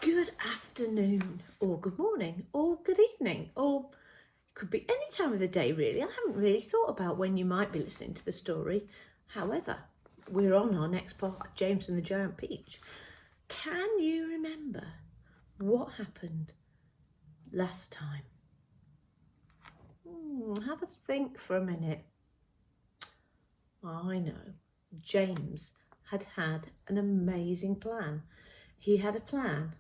Good afternoon, or good morning, or good evening, or it could be any time of the day really. I haven't really thought about when you might be listening to the story. However, we're on our next part, James and the Giant Peach. Can you remember what happened last time? Have a think for a minute. I know, James had an amazing plan. He had a plan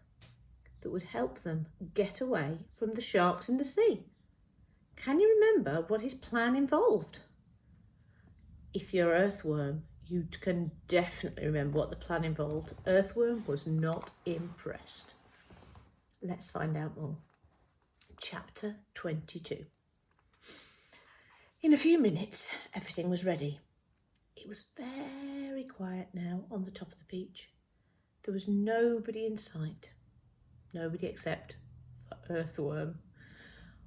that would help them get away from the sharks in the sea. Can you remember what his plan involved? If you're Earthworm, you can definitely remember what the plan involved. Earthworm was not impressed. Let's find out more. Chapter 22. In a few minutes, everything was ready. It was very quiet now on the top of the beach. There was nobody in sight. Nobody except for Earthworm.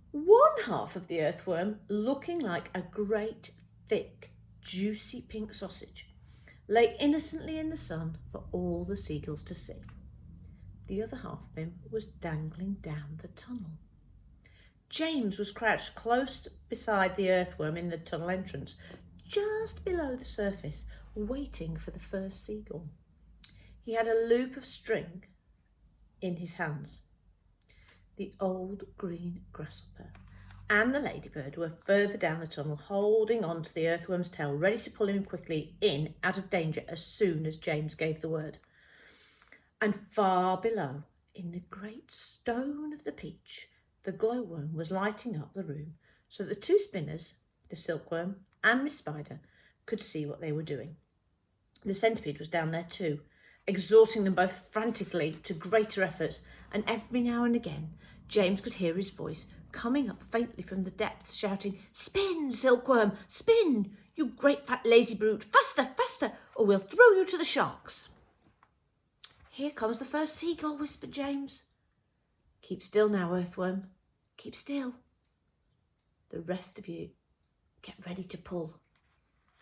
One half of the Earthworm, looking like a great, thick, juicy pink sausage, lay innocently in the sun for all the seagulls to see. The other half of him was dangling down the tunnel. James was crouched close beside the Earthworm in the tunnel entrance, just below the surface, waiting for the first seagull. He had a loop of string in his hands. The old green grasshopper and the ladybird were further down the tunnel, holding on to the Earthworm's tail, ready to pull him quickly in, out of danger, as soon as James gave the word. And far below, in the great stone of the peach, the glowworm was lighting up the room so that the two spinners, the silkworm and Miss Spider, could see what they were doing. The centipede was down there too, exhorting them both frantically to greater efforts, and every now and again James could hear his voice coming up faintly from the depths, shouting, "Spin, silkworm, spin, you great fat lazy brute, faster, faster, or we'll throw you to the sharks." "Here comes the first seagull," whispered James. "Keep still now, Earthworm, keep still. The rest of you get ready to pull."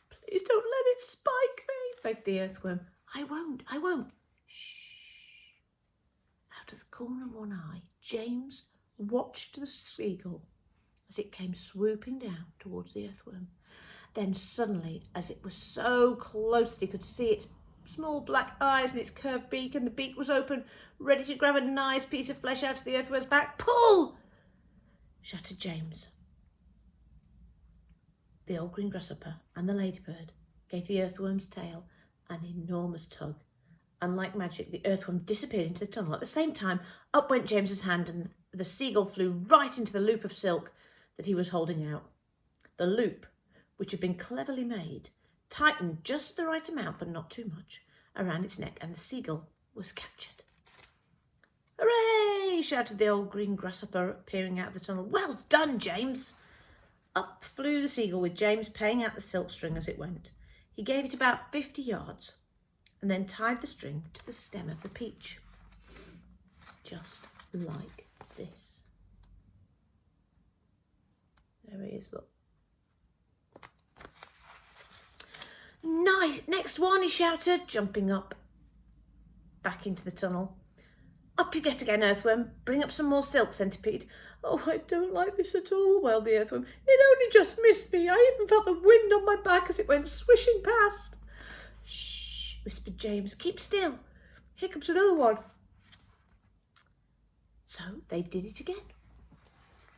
"Please don't let it spike me," begged the Earthworm. I won't. Shh. Out of the corner of one eye, James watched the seagull as it came swooping down towards the Earthworm. Then suddenly, as it was so close that he could see its small black eyes and its curved beak, and the beak was open, ready to grab a nice piece of flesh out of the Earthworm's back. "Pull!" shouted James. The old green grasshopper and the ladybird gave the Earthworm's tail an enormous tug, and like magic the Earthworm disappeared into the tunnel. At the same time, up went James's hand, and the seagull flew right into the loop of silk that he was holding out. The loop, which had been cleverly made, tightened just the right amount, but not too much, around its neck, and the seagull was captured. "Hooray!" shouted the old green grasshopper, peering out of the tunnel. "Well done, James!" Up flew the seagull, with James paying out the silk string as it went. He gave it about 50 yards and then tied the string to the stem of the peach, just like this. There he is, look. "Nice! Next one," he shouted, jumping up back into the tunnel. "Up you get again, Earthworm. Bring up some more silk, Centipede." "Oh, I don't like this at all," wailed the Earthworm. "It only just missed me. I even felt the wind on my back as it went swishing past." "Shh," whispered James. "Keep still. Here comes another one." So they did it again,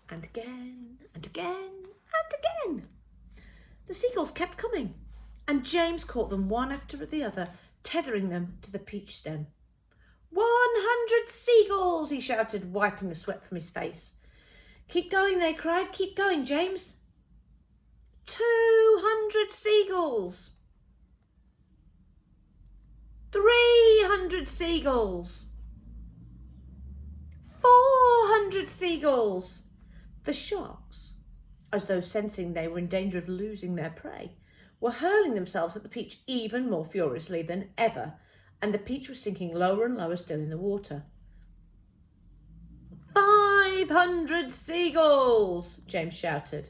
and again, and again, and again. The seagulls kept coming, and James caught them one after the other, tethering them to the peach stem. 100 seagulls, he shouted, wiping the sweat from his face. "Keep going," they cried. "Keep going, James." 200 seagulls. 300 seagulls. 400 seagulls. The sharks, as though sensing they were in danger of losing their prey, were hurling themselves at the peach even more furiously than ever, and the peach was sinking lower and lower still in the water. 500 seagulls, James shouted.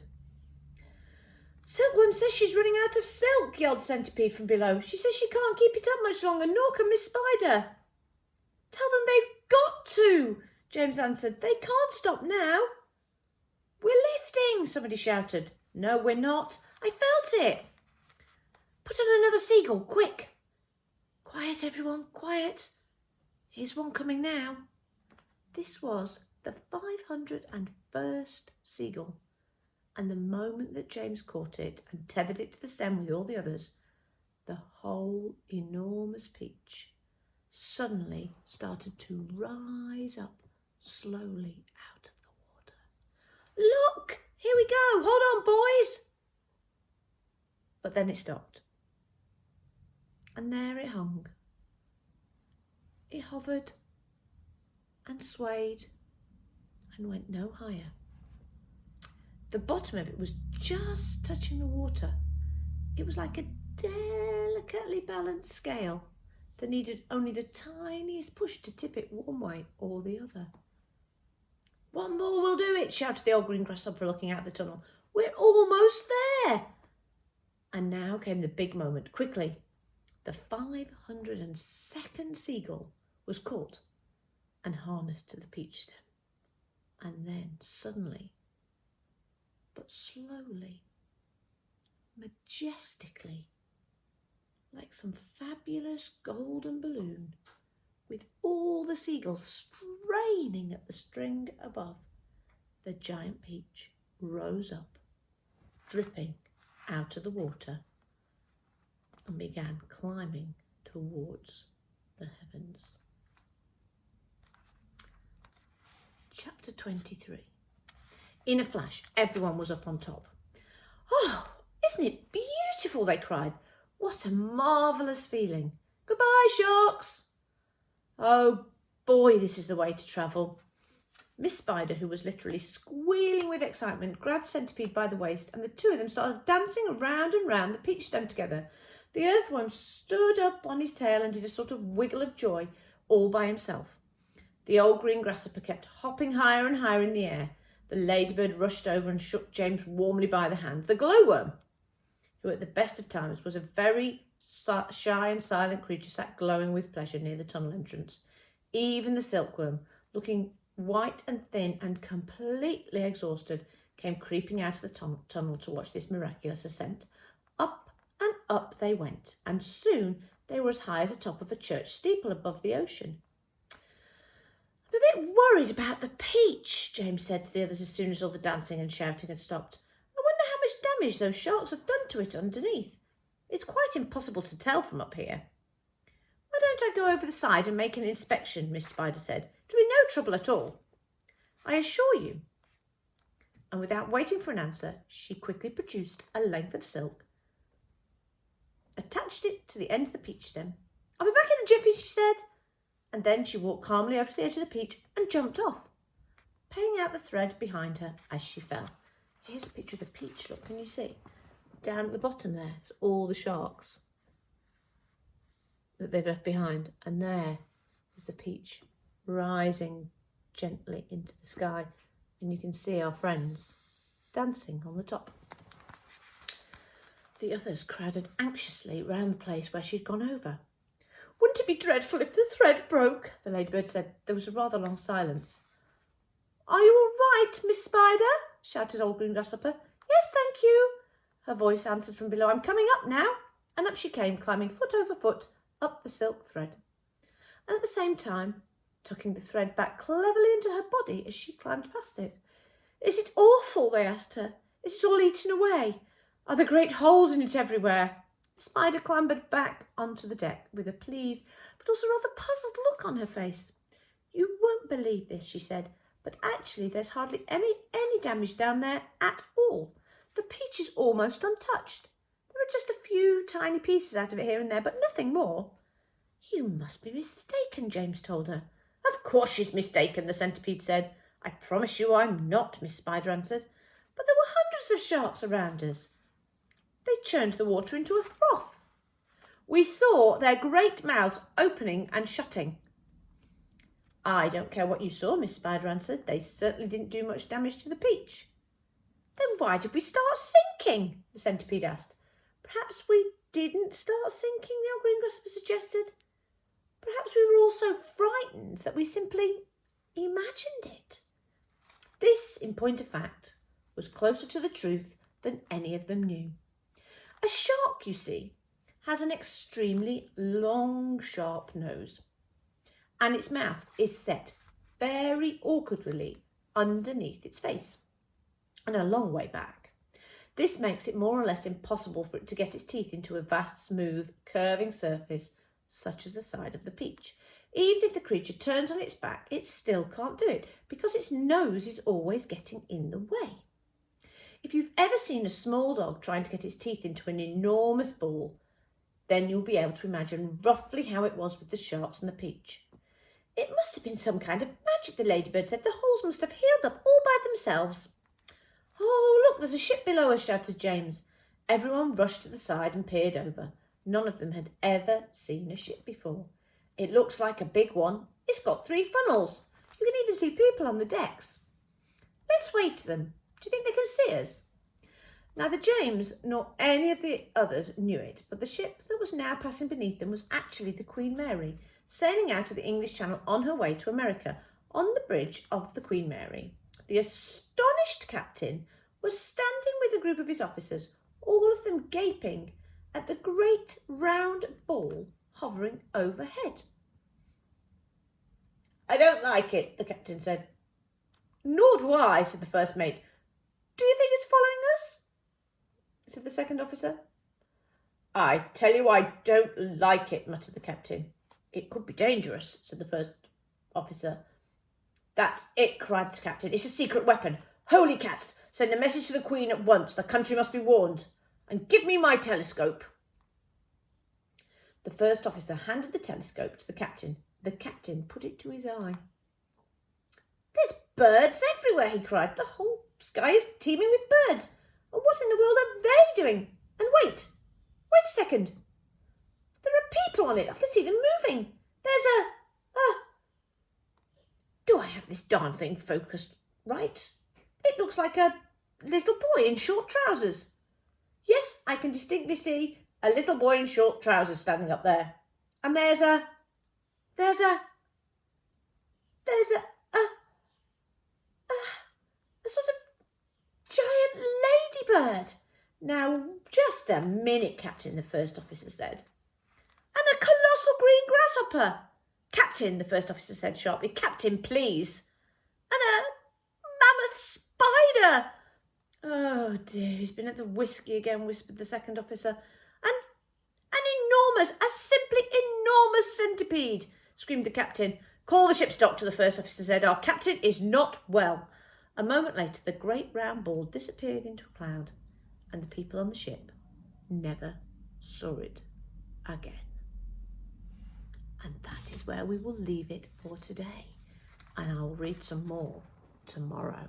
"Silkworm says she's running out of silk," yelled Centipede from below. "She says she can't keep it up much longer, nor can Miss Spider." "Tell them they've got to, James answered. They can't stop now. We're lifting, somebody shouted. No, we're not. I felt it. Put on another seagull, quick. Quiet, everyone, quiet. Here's one coming now. This was the 501st seagull, and the moment that James caught it and tethered it to the stem with all the others, the whole enormous peach suddenly started to rise up slowly out of the water. Look, here we go. Hold on, boys. But then it stopped. And there it hung. It hovered and swayed and went no higher. The bottom of it was just touching the water. It was like a delicately balanced scale that needed only the tiniest push to tip it one way or the other. One more will do it, shouted the old green grasshopper looking out the tunnel. We're almost there. And now came the big moment. Quickly, the 502nd seagull was caught and harnessed to the peach stem. And then suddenly, but slowly, majestically, like some fabulous golden balloon, with all the seagulls straining at the string above, the giant peach rose up, dripping out of the water, and began climbing towards the heavens. Chapter 23. In a flash, everyone was up on top. Oh, isn't it beautiful, they cried. What a marvellous feeling. Goodbye, sharks. Oh boy, this is the way to travel. Miss Spider, who was literally squealing with excitement, grabbed Centipede by the waist, and the two of them started dancing around and round the peach stem together. The Earthworm stood up on his tail and did a sort of wiggle of joy all by himself. The old green grasshopper kept hopping higher and higher in the air. The ladybird rushed over and shook James warmly by the hand. The glowworm, who at the best of times was a very shy and silent creature, sat glowing with pleasure near the tunnel entrance. Even the silkworm, looking white and thin and completely exhausted, came creeping out of the tunnel to watch this miraculous ascent. Up and up they went, and soon they were as high as the top of a church steeple above the ocean. I'm a bit worried about the peach, James said to the others as soon as all the dancing and shouting had stopped. I wonder how much damage those sharks have done to it underneath. It's quite impossible to tell from up here. Why don't I go over the side and make an inspection, Miss Spider said. It'll be no trouble at all. I assure you. And without waiting for an answer, she quickly produced a length of silk, attached it to the end of the peach stem. I'll be back in a jiffy, she said. And then she walked calmly over to the edge of the peach and jumped off, paying out the thread behind her as she fell. Here's a picture of the peach, look, can you see? Down at the bottom there, it's all the sharks that they've left behind. And there is the peach rising gently into the sky. And you can see our friends dancing on the top. The others crowded anxiously round the place where she'd gone over. Wouldn't it be dreadful if the thread broke? The ladybird said. There was a rather long silence. Are you all right, Miss Spider? Shouted old green grasshopper. Yes, thank you. Her voice answered from below. I'm coming up now. And up she came, climbing foot over foot up the silk thread. And at the same time, tucking the thread back cleverly into her body as she climbed past it. Is it awful? They asked her. Is it all eaten away? Are there great holes in it everywhere? The spider clambered back onto the deck with a pleased but also rather puzzled look on her face. You won't believe this, she said, but actually there's hardly any damage down there at all. The peach is almost untouched. There are just a few tiny pieces out of it here and there, but nothing more. You must be mistaken, James told her. Of course she's mistaken, the centipede said. I promise you I'm not, Miss Spider answered. But there were hundreds of sharks around us. They churned the water into a froth. We saw their great mouths opening and shutting. I don't care what you saw, Miss Spider answered. They certainly didn't do much damage to the peach. Then why did we start sinking? The centipede asked. Perhaps we didn't start sinking, the old green grasshopper suggested. Perhaps we were all so frightened that we simply imagined it. This, in point of fact, was closer to the truth than any of them knew. A shark, you see, has an extremely long, sharp nose, and its mouth is set very awkwardly underneath its face and a long way back. This makes it more or less impossible for it to get its teeth into a vast, smooth, curving surface such as the side of the peach. Even if the creature turns on its back, it still can't do it because its nose is always getting in the way. If you've ever seen a small dog trying to get its teeth into an enormous ball, then you'll be able to imagine roughly how it was with the sharks and the peach. It must have been some kind of magic, the ladybird said. The holes must have healed up all by themselves. Oh, look, there's a ship below us, shouted James. Everyone rushed to the side and peered over. None of them had ever seen a ship before. It looks like a big one. It's got 3 funnels. You can even see people on the decks. Let's wave to them. Do you think they can see us? Neither James nor any of the others knew it, but the ship that was now passing beneath them was actually the Queen Mary, sailing out of the English Channel on her way to America. On the bridge of the Queen Mary, the astonished captain was standing with a group of his officers, all of them gaping at the great round ball hovering overhead. I don't like it, the captain said. Nor do I, said the first mate. Do you think it's following us? Said the second officer. I tell you I don't like it, muttered the captain. It could be dangerous, said the first officer. That's it, cried the captain. It's a secret weapon. Holy cats, send a message to the Queen at once. The country must be warned. And give me my telescope. The first officer handed the telescope to the captain. The captain put it to his eye. There's birds everywhere, he cried. The whole sky is teeming with birds. And what in the world are they doing? And wait a second. There are people on it. I can see them moving. There's Do I have this darn thing focused right? It looks like a little boy in short trousers. Yes, I can distinctly see a little boy in short trousers standing up there. And there's a sort of giant ladybird. Now, just a minute, Captain, the first officer said. And a colossal green grasshopper. Captain, the first officer said sharply. Captain, please. And a mammoth spider. Oh, dear, he's been at the whiskey again, whispered the second officer. And an enormous, a simply enormous centipede, screamed the captain. Call the ship's doctor, the first officer said. Our captain is not well. A moment later, the great round ball disappeared into a cloud, and the people on the ship never saw it again. And that is where we will leave it for today. And I'll read some more tomorrow.